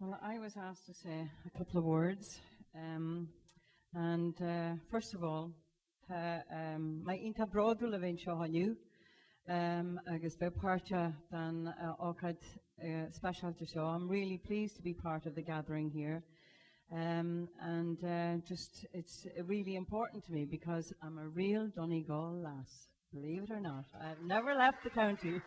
Well, I was asked to say a couple of words. And first of all, my inta brodul of seo haniu, agus be parta than ócad specialty show. I'm really pleased to be part of the gathering here. Just it's really important to me because I'm a real Donegal lass, believe it or not. I've never left the county.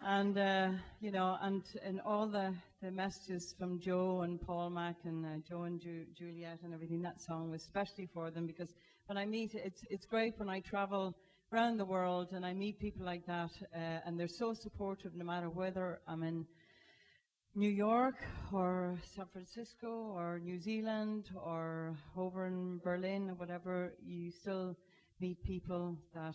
And, and all the messages from Joe and Paul Mac and Joe and Juliet and everything, that song was especially for them because when I meet, it's great when I travel around the world and I meet people like that and they're so supportive no matter whether I'm in New York or San Francisco or New Zealand or over in Berlin or whatever, you still meet people that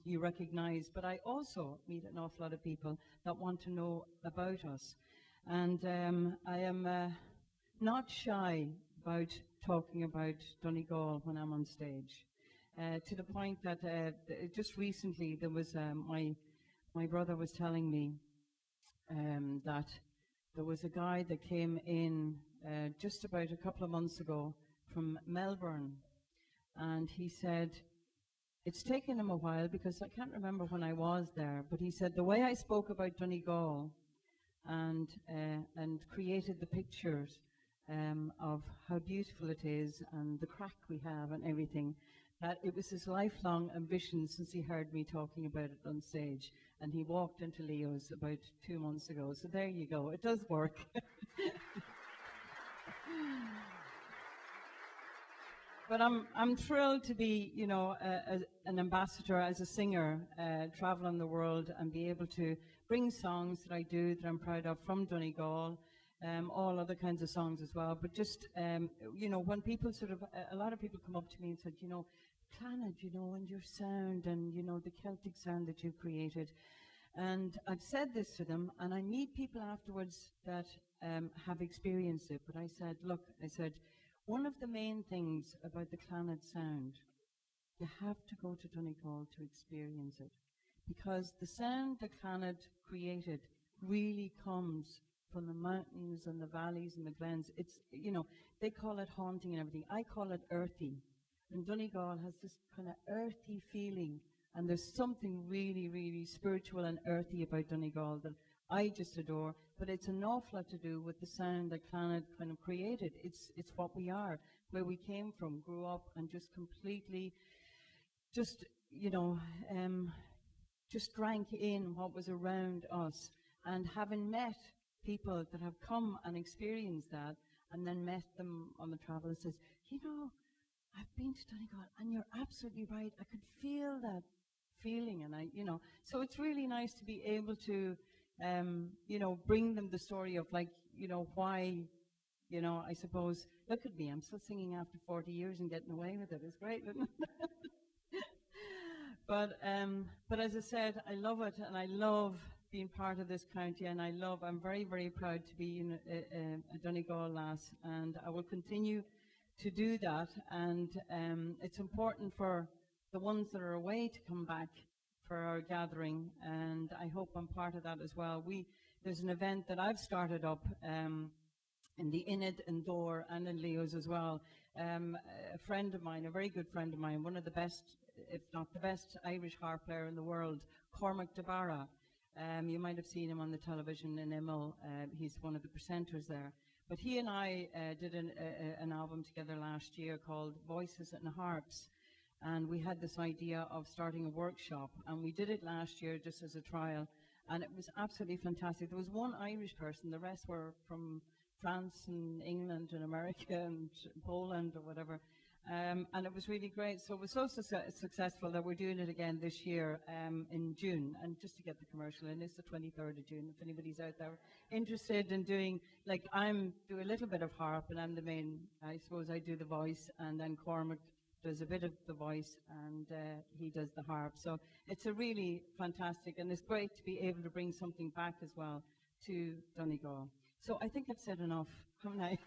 you recognize. But I also meet an awful lot of people that want to know about us. And I am not shy about talking about Donegal when I'm on stage. To the point that just recently there was, my brother was telling me that there was a guy that came in just about a couple of months ago from Melbourne, and he said, it's taken him a while because I can't remember when I was there, but he said the way I spoke about Donegal and created the pictures of how beautiful it is and the crack we have and everything, that it was his lifelong ambition since he heard me talking about it on stage. And he walked into Leo's about 2 months ago. So there you go. It does work. But I'm thrilled to be, an ambassador as a singer, traveling the world and be able to bring songs that I do that I'm proud of from Donegal, all other kinds of songs as well. But just, when people a lot of people come up to me and said, Clannad, and your sound and, the Celtic sound that you've created. And I've said this to them, and I meet people afterwards that have experienced it. But I said, look, one of the main things about the Clannad sound, you have to go to Donegal to experience it. Because the sound that Clannad created really comes from the mountains and the valleys and the glens. It's, they call it haunting and everything. I call it earthy. And Donegal has this kind of earthy feeling. And there's something really, really spiritual and earthy about Donegal that I just adore, but it's an awful lot to do with the sound that Clannad kind of created. It's what we are, where we came from, grew up, and just completely, just drank in what was around us. And having met people that have come and experienced that, and then met them on the travel, and says, I've been to Donegal, and you're absolutely right. I could feel that feeling, and so it's really nice to be able to bring them the story of why, I suppose, look at me, I'm still singing after 40 years and getting away with it. It's great, isn't it? But as I said, I love it, and I love being part of this county, and I'm very, very proud to be a Donegal lass, and I will continue to do that. And it's important for the ones that are away to come back for our gathering, and I hope I'm part of that as well. There's an event that I've started up in the Inid and Dore and in Leo's as well. A friend of mine, a very good friend of mine, one of the best, if not the best, Irish harp player in the world, Cormac de Barra. You might have seen him on the television in Imel. He's one of the presenters there. But he and I did an album together last year called Voices and Harps. And we had this idea of starting a workshop, and we did it last year just as a trial, and it was absolutely fantastic. There was one Irish person, the rest were from France and England and America and Poland or whatever, and it was really great. So it was so successful that we're doing it again this year in June. And just to get the commercial in, it's the 23rd of June, if anybody's out there interested in doing, I'm do a little bit of harp, and I'm the main, I suppose I do the voice, and then Cormac does a bit of the voice, and he does the harp. So it's a really fantastic, and it's great to be able to bring something back as well to Donegal. So I think I've said enough, haven't I?